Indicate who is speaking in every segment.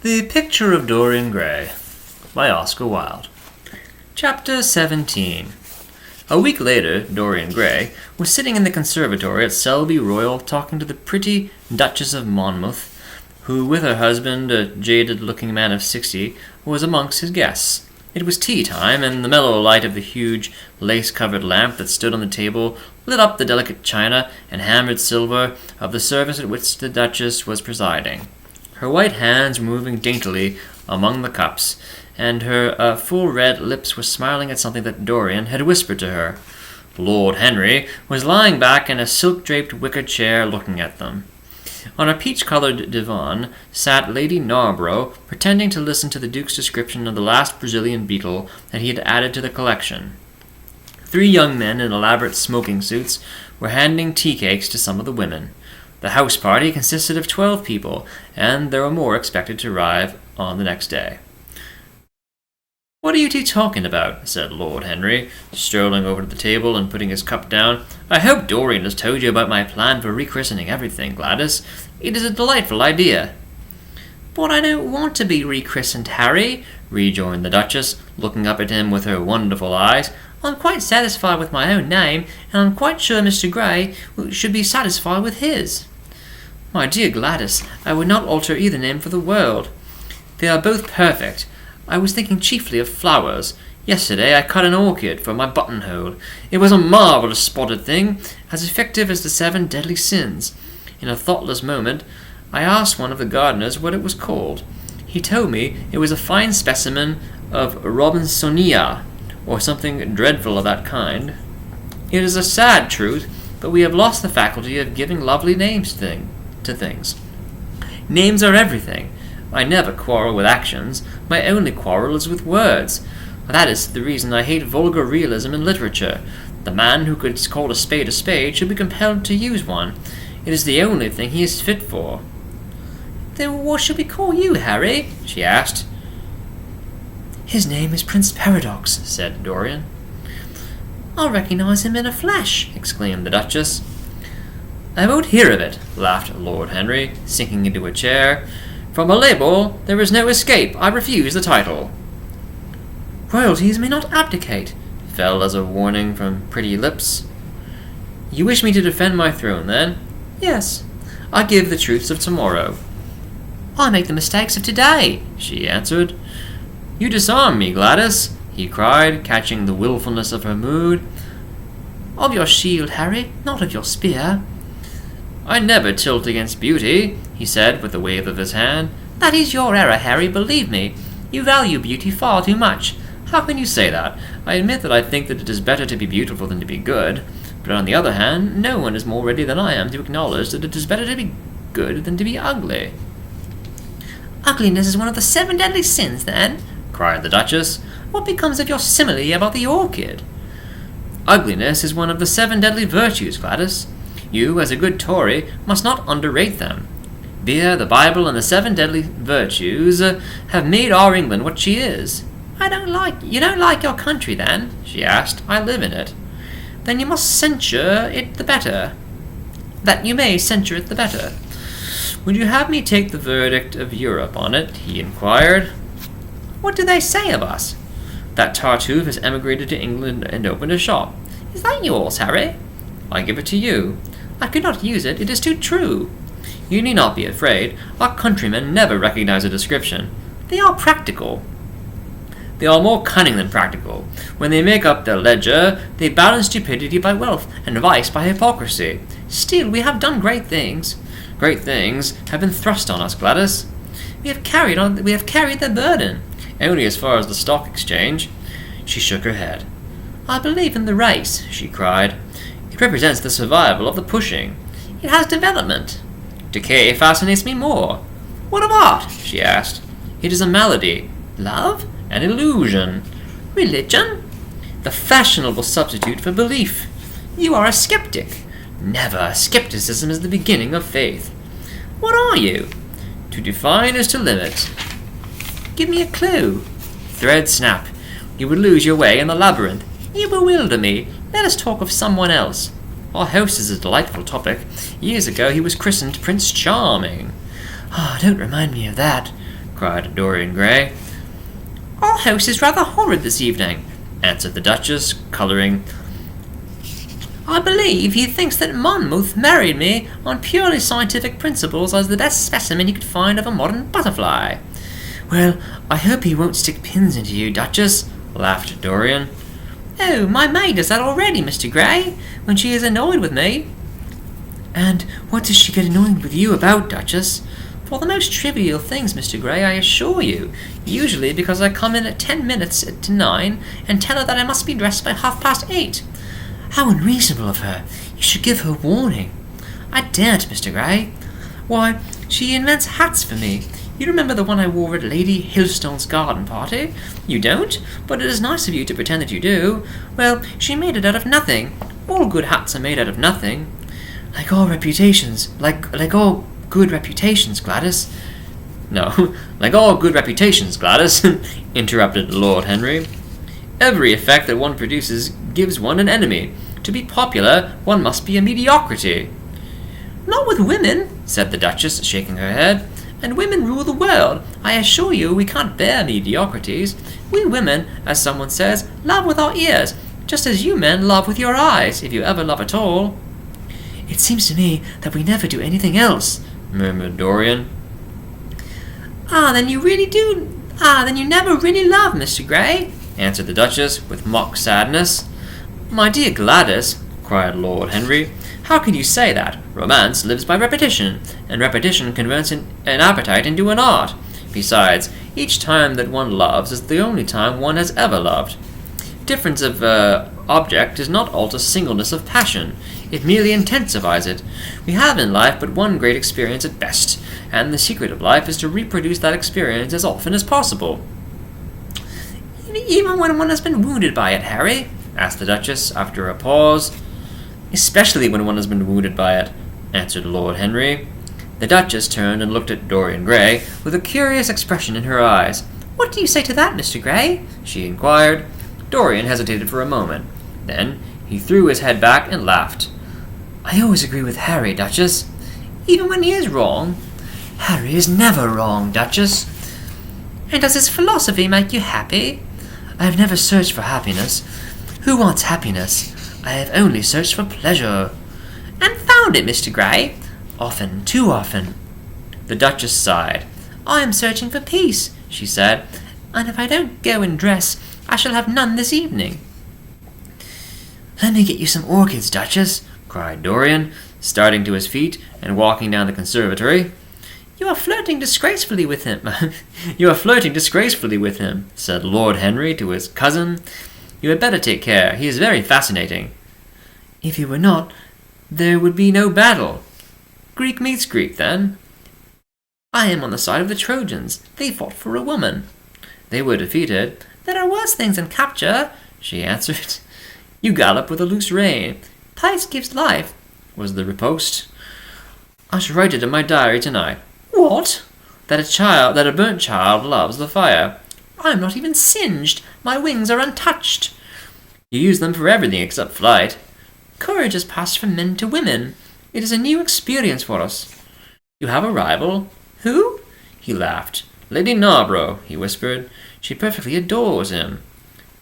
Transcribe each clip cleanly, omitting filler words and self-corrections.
Speaker 1: The Picture of Dorian Gray by Oscar Wilde. Chapter 17. A week later, Dorian Gray was sitting in the conservatory at Selby Royal talking to the pretty Duchess of Monmouth, who, with her husband, a jaded-looking man of 60, was amongst his guests. It was tea-time, and the mellow light of the huge, lace-covered lamp that stood on the table lit up the delicate china and hammered silver of the service at which the Duchess was presiding. Her white hands were moving daintily among the cups, and her full red lips were smiling at something that Dorian had whispered to her. Lord Henry was lying back in a silk-draped wicker chair looking at them. On a peach-coloured divan sat Lady Narborough, pretending to listen to the Duke's description of the last Brazilian beetle that he had added to the collection. 3 young men in elaborate smoking suits were handing tea-cakes to some of the women. The house party consisted of 12 people, and there were more expected to arrive on the next day. "What are you two talking about?" said Lord Henry, strolling over to the table and putting his cup down. "I hope Dorian has told you about my plan for rechristening everything, Gladys. It is a delightful idea." "But I don't want to be rechristened, Harry," rejoined the Duchess, looking up at him with her wonderful eyes. "I'm quite satisfied with my own name, and I'm quite sure Mr. Gray should be satisfied with his." "My dear Gladys, I would not alter either name for the world. They are both perfect. I was thinking chiefly of flowers. Yesterday I cut an orchid for my buttonhole. It was a marvellous spotted thing, as effective as the 7 deadly sins. In a thoughtless moment, I asked one of the gardeners what it was called. He told me it was a fine specimen of Robinsonia, or something dreadful of that kind. It is a sad truth, but we have lost the faculty of giving lovely names to things. Names are everything. I never quarrel with actions. My only quarrel is with words. That is the reason I hate vulgar realism in literature. The man who could call a spade should be compelled to use one. It is the only thing he is fit for." "Then what should we call you, Harry?" she asked. "His name is Prince Paradox," said Dorian. "I'll recognize him in a flash," exclaimed the Duchess. "I won't hear of it," laughed Lord Henry, sinking into a chair. "From a label there is no escape. I refuse the title." "Royalties may not abdicate," fell as a warning from pretty lips. "You wish me to defend my throne, then?" "Yes. I give the truths of tomorrow." "I make the mistakes of today," she answered. "You disarm me, Gladys," he cried, catching the wilfulness of her mood. "Of your shield, Harry, not of your spear." "I never tilt against beauty," he said with a wave of his hand. "That is your error, Harry, believe me. You value beauty far too much." "How can you say that? I admit that I think that it is better to be beautiful than to be good. But on the other hand, no one is more ready than I am to acknowledge that it is better to be good than to be ugly." "Ugliness is one of the 7 deadly sins, then?" cried the Duchess. "What becomes of your simile about the orchid?" "Ugliness is one of the 7 deadly virtues, Gladys. You, as a good Tory, must not underrate them. Beer, the Bible, and the 7 deadly virtues have made our England what she is." You don't like your country, then?" she asked. "I live in it." "Then you must censure it the better." "That you may censure it the better." "Would you have me take the verdict of Europe on it?" he inquired. "What do they say of us?" "That Tartuffe has emigrated to England and opened a shop." "Is that yours, Harry?" "I give it to you." "I could not use it. It is too true." "You need not be afraid. Our countrymen never recognize a description. They are practical." "They are more cunning than practical. When they make up their ledger, they balance stupidity by wealth, and vice by hypocrisy. Still, we have done great things." "Great things have been thrust on us, Gladys." We have carried their burden." "Only as far as the stock exchange." She shook her head. "I believe in the race," she cried. "It represents the survival of the pushing." "It has development." "Decay fascinates me more." "What of art?" she asked. "It is a malady." "Love?" "An illusion." "Religion?" "The fashionable substitute for belief." "You are a skeptic." "Never. Skepticism is the beginning of faith." "What are you?" "To define is to limit." "Give me a clue." "Thread snap. You would lose your way in the labyrinth." "You bewilder me. Let us talk of someone else." "Our host is a delightful topic. Years ago he was christened Prince Charming." "Ah, don't remind me of that," cried Dorian Gray. "Our house is rather horrid this evening," answered the Duchess, colouring. "I believe he thinks that Monmouth married me on purely scientific principles as the best specimen he could find of a modern butterfly." "Well, I hope he won't stick pins into you, Duchess," laughed Dorian. "Oh, my maid does that already, Mr. Gray, when she is annoyed with me." "And what does she get annoyed with you about, Duchess?" "For the most trivial things, Mr. Gray, I assure you. Usually because I come in at 10 minutes to 9 and tell her that I must be dressed by 8:30. "How unreasonable of her! You should give her warning." "I daren't, Mr. Gray." "Why, she invents hats for me. You remember the one I wore at Lady Hillstone's garden party? You don't, but it is nice of you to pretend that you do. Well, she made it out of nothing. All good hats are made out of nothing." Like all all good reputations, Gladys." "No, like all good reputations, Gladys," interrupted Lord Henry. "Every effect that one produces gives one an enemy. To be popular, one must be a mediocrity." "Not with women," said the Duchess, shaking her head. "And women rule the world. I assure you we can't bear mediocrities. We women, as someone says, love with our ears, just as you men love with your eyes, if you ever love at all." "It seems to me that we never do anything else," murmured Dorian. Then you never really love, Mr. Gray," answered the Duchess, with mock sadness. "My dear Gladys," cried Lord Henry, "how can you say that? Romance lives by repetition, and repetition converts an appetite into an art. Besides, each time that one loves is the only time one has ever loved. Difference of object does not alter singleness of passion. It merely intensifies it. We have in life but one great experience at best, and the secret of life is to reproduce that experience as often as possible." "Even when one has been wounded by it, Harry?" asked the Duchess, after a pause. "Especially when one has been wounded by it," answered Lord Henry. The Duchess turned and looked at Dorian Gray with a curious expression in her eyes. "What do you say to that, Mr. Gray?" she inquired. Dorian hesitated for a moment. Then he threw his head back and laughed. "I always agree with Harry, Duchess." "Even when he is wrong?" "Harry is never wrong, Duchess." "And does his philosophy make you happy?" "I have never searched for happiness. Who wants happiness? I have only searched for pleasure." "And found it, Mr. Gray?" "Often, too often." The Duchess sighed. "I am searching for peace," she said, "and if I don't go and dress, I shall have none this evening." "Let me get you some orchids, Duchess," cried Dorian, starting to his feet and walking down the conservatory. "You are flirting disgracefully with him," said Lord Henry to his cousin. "You had better take care. He is very fascinating." "If he were not, there would be no battle." "Greek meets Greek, then." "I am on the side of the Trojans. They fought for a woman." "They were defeated." "There are worse things than capture," she answered. "You gallop with a loose rein." "Tight gives life," was the riposte. "I shall write it in my diary tonight." "What?" That a burnt child loves the fire." "I am not even singed. My wings are untouched." "You use them for everything except flight." "Courage has passed from men to women. It is a new experience for us." "You have a rival." "Who?" He laughed. "Lady Narborough," he whispered. "She perfectly adores him."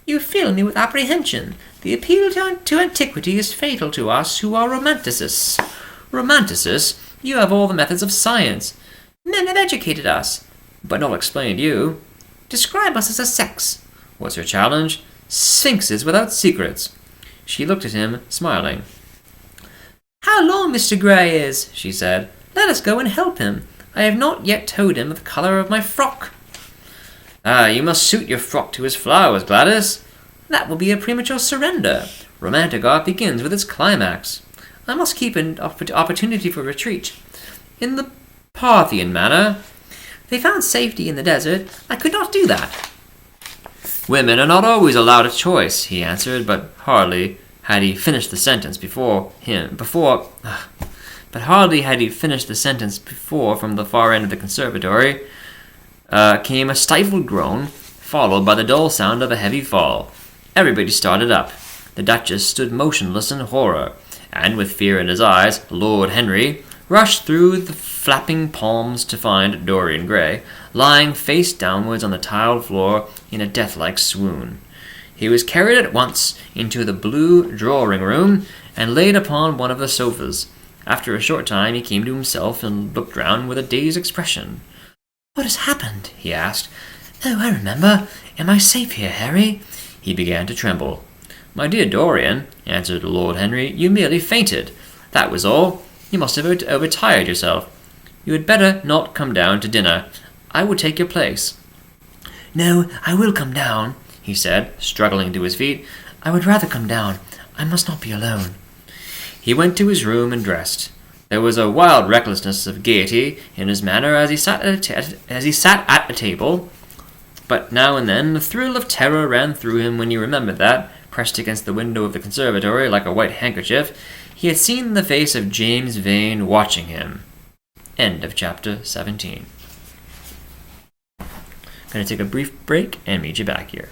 Speaker 1: "You fill me with apprehension. The appeal to antiquity is fatal to us who are romanticists." "Romanticists? You have all the methods of science." "Men have educated us." "But not explained you." "Describe us as a sex," was her challenge. "Sphinxes without secrets." She looked at him, smiling. "How long Mr. Gray is," she said. "Let us go and help him. I have not yet told him the colour of my frock." You must suit your frock to his flowers, Gladys." "That will be a premature surrender. Romantic art begins with its climax." "I must keep an opportunity for retreat." "In the Parthian manner." "They found safety in the desert. I could not do that." "Women are not always allowed a choice," he answered, but hardly had he finished the sentence before from the far end of the conservatory came a stifled groan, followed by the dull sound of a heavy fall. Everybody started up. The Duchess stood motionless in horror, and with fear in his eyes, Lord Henry, rushed through the flapping palms to find Dorian Gray, lying face downwards on the tiled floor in a death-like swoon. He was carried at once into the blue drawing-room and laid upon one of the sofas. After a short time he came to himself and looked round with a dazed expression. "What has happened?" he asked. "Oh, I remember. Am I safe here, Harry?" He began to tremble. "My dear Dorian," answered Lord Henry, "you merely fainted. That was all. You must have overtired yourself. You had better not come down to dinner. I will take your place." "No, I will come down," he said, struggling to his feet. "I would rather come down. I must not be alone." He went to his room and dressed. There was a wild recklessness of gaiety in his manner as he sat at a table, but now and then a thrill of terror ran through him when he remembered that, pressed against the window of the conservatory like a white handkerchief, he had seen the face of James Vane watching him. End of chapter 17. I'm going to take a brief break and meet you back here.